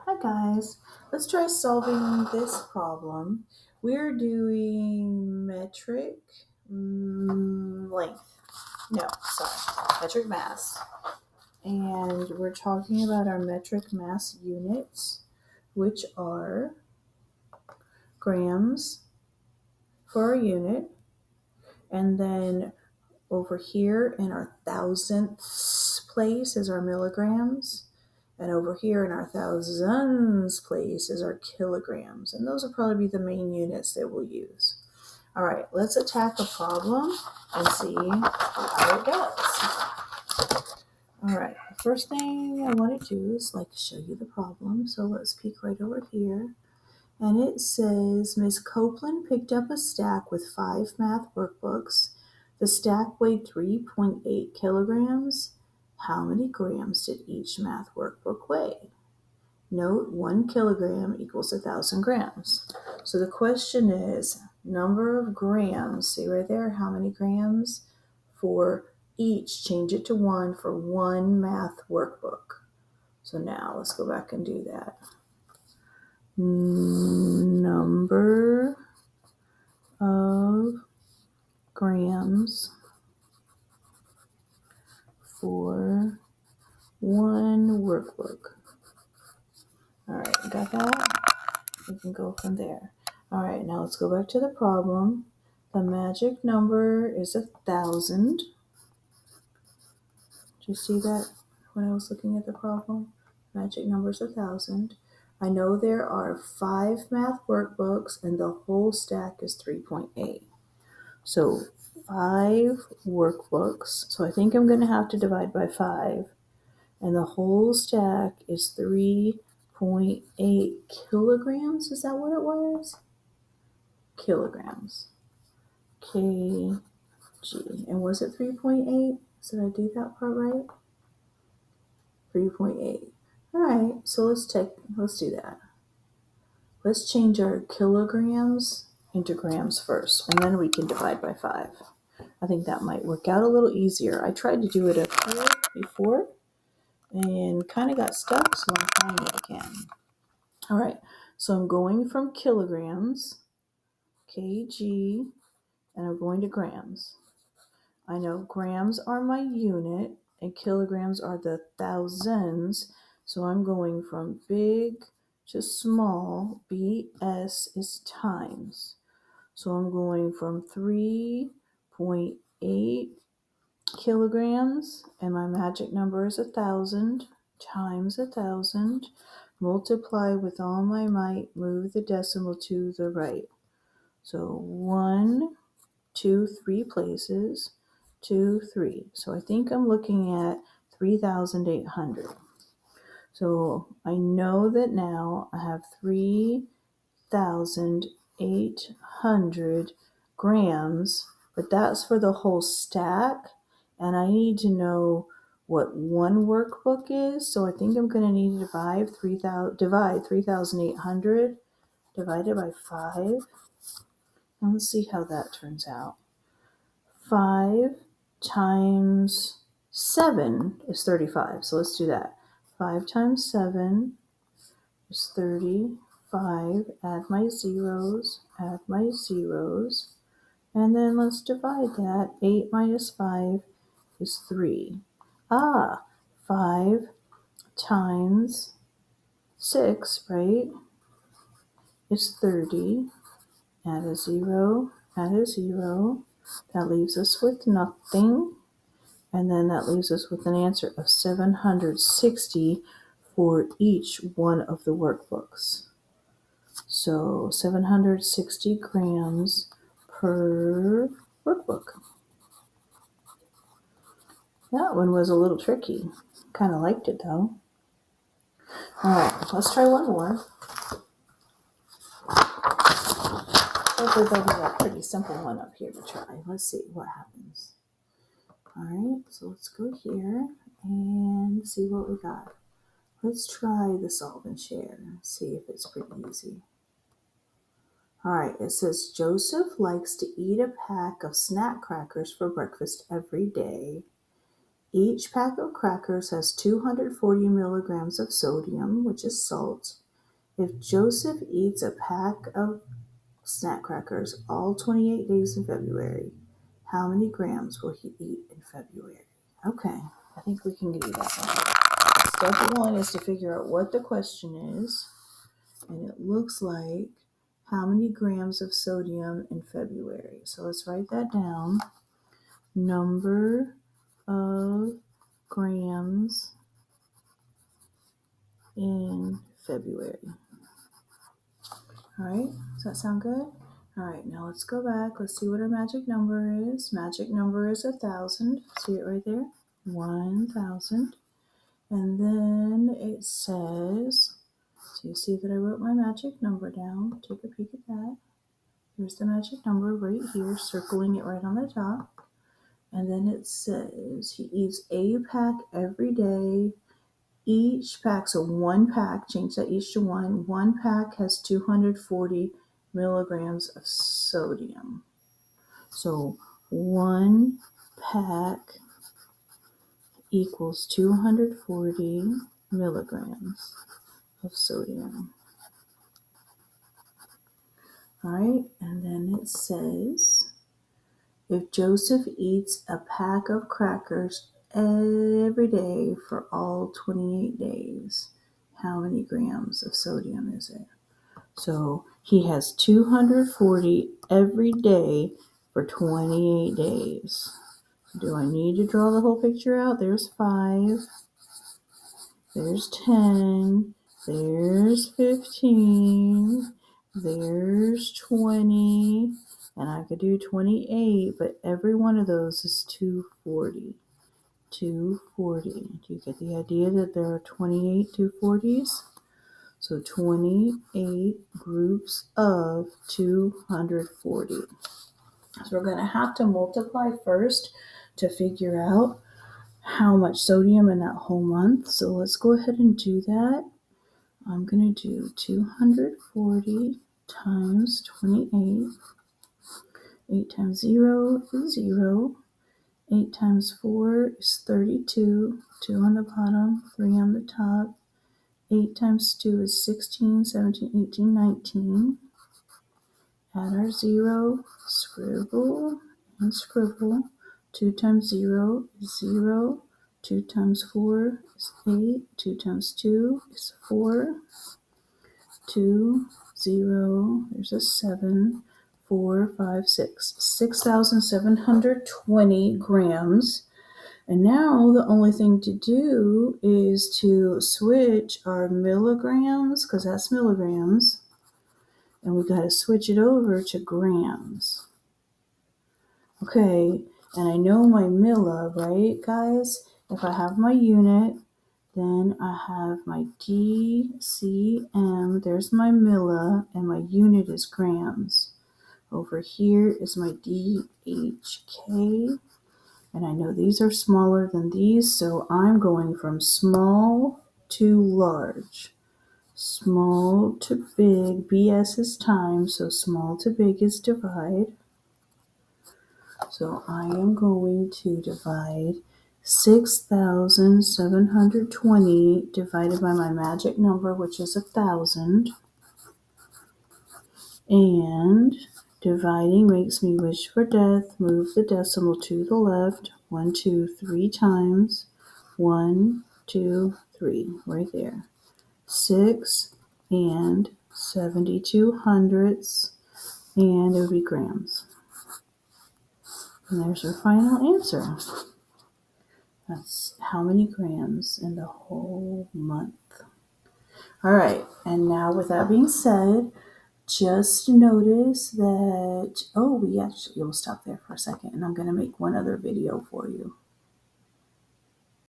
Hi guys, let's try solving this problem. We're doing metric length. No, sorry, metric mass. And we're talking about our metric mass units, which are grams for a unit. And then over here in our thousandths place is our milligrams. And over here in our thousands place is our kilograms. And those will probably be the main units that we'll use. All right, let's attack a problem and see how it goes. All right, the first thing I want to do is show you the problem. So let's peek right over here. And it says, Ms. Copeland picked up a stack with 5 math workbooks. The stack weighed 3.8 kilograms. How many grams did each math workbook weigh? Note 1 kilogram equals 1,000 grams. So the question is number of grams, see right there, how many grams for each, change it to 1 for one math workbook. So now let's go back and do that. Number of grams for one workbook. All right, got that? We can go from there. All right, now let's go back to the problem. The magic number is 1,000. Did you see that when I was looking at the problem? Magic number is 1,000. I know there are 5 math workbooks and the whole stack is 3.8. So 5 workbooks. So I think I'm going to have to divide by 5. And the whole stack is 3.8 kilograms. Is that what it was? Kilograms. KG. And was it 3.8? Did I do that part right? 3.8. All right, so let's do that. Let's change our kilograms into grams first, and then we can divide by 5. I think that might work out a little easier. I tried to do it up here before and kind of got stuck, so I'm trying it again. All right, so I'm going from kilograms, kg, and I'm going to grams. I know grams are my unit and kilograms are the thousands, so I'm going from big to small. BS is times. So I'm going from 3.8 kilograms, and my magic number is 1,000 times 1,000. Multiply with all my might, move the decimal to the right. So 1, 2, 3 places, 2, 3. So I think I'm looking at 3,800. So I know that now I have 3,800 grams, but that's for the whole stack. And I need to know what one workbook is. So I think I'm going to need to divide 3,800 divided by 5. And let's see how that turns out. 5 times 7 is 35. So let's do that. 5 times 7 is 35. Add my zeros. And then let's divide that. 8 minus 5 is 3. 5 times 6, right, is 30. Add a zero. That leaves us with nothing. And then that leaves us with an answer of 760 for each one of the workbooks. So 760 grams per workbook. That one was a little tricky. Kind of liked it though. All right, let's try one more. Hopefully there'll be a pretty simple one up here to try. Let's see what happens. All right, so let's go here and see what we got. Let's try the solve and share. See if it's pretty easy. All right, it says Joseph likes to eat a pack of snack crackers for breakfast every day. Each pack of crackers has 240 milligrams of sodium, which is salt. If Joseph eats a pack of snack crackers all 28 days in February, how many grams will he eat in February? Okay, I think we can do that. Step one is to figure out what the question is, and it looks like how many grams of sodium in February. So let's write that down. Number of grams in February. All right, does that sound good? All right, now let's go back. Let's see what our magic number is. Magic number is 1,000. See it right there? 1,000. And then it says, so you see that I wrote my magic number down. Take a peek at that. Here's the magic number right here, circling it right on the top. And then it says he eats a pack every day. Each pack, so one pack, change that each to one. One pack has 240 milligrams of sodium. So one pack equals 240 milligrams of sodium. All right, and then it says, if Joseph eats a pack of crackers every day for all 28 days, how many grams of sodium is it? So he has 240 every day for 28 days. Do I need to draw the whole picture out? There's 5, there's 10, there's 15, there's 20, and I could do 28, but every one of those is 240. 240. Do you get the idea that there are 28 240s? So 28 groups of 240. So we're going to have to multiply first to figure out how much sodium in that whole month. So let's go ahead and do that. I'm going to do 240 times 28. 8 times 0 is 0. 8 times 4 is 32. 2 on the bottom, 3 on the top. 8 times 2 is 16, 17, 18, 19. Add our 0, scribble, and scribble. 2 times 0 is 0. 2 times 4 is 8. 2 times 2 is 4. 2, 0, there's a 7. 4, 5, 6. 6,720 grams. And now the only thing to do is to switch our milligrams, because that's milligrams, and we got to switch it over to grams. Okay, and I know my milli, right, guys? If I have my unit, then I have my DCM, there's my milli, and my unit is grams. Over here is my DHK, and I know these are smaller than these, so I'm going from small to large. Small to big, BS is times, so small to big is divide. So I am going to divide 6,720 divided by my magic number, which is 1,000. And dividing makes me wish for death. Move the decimal to the left. 1, 2, 3 times. 1, 2, 3, right there. 6 and 72 hundredths, and it would be grams. And there's our final answer. That's how many grams in the whole month. All right, and now with that being said, just notice that, we'll stop there for a second, and I'm going to make one other video for you.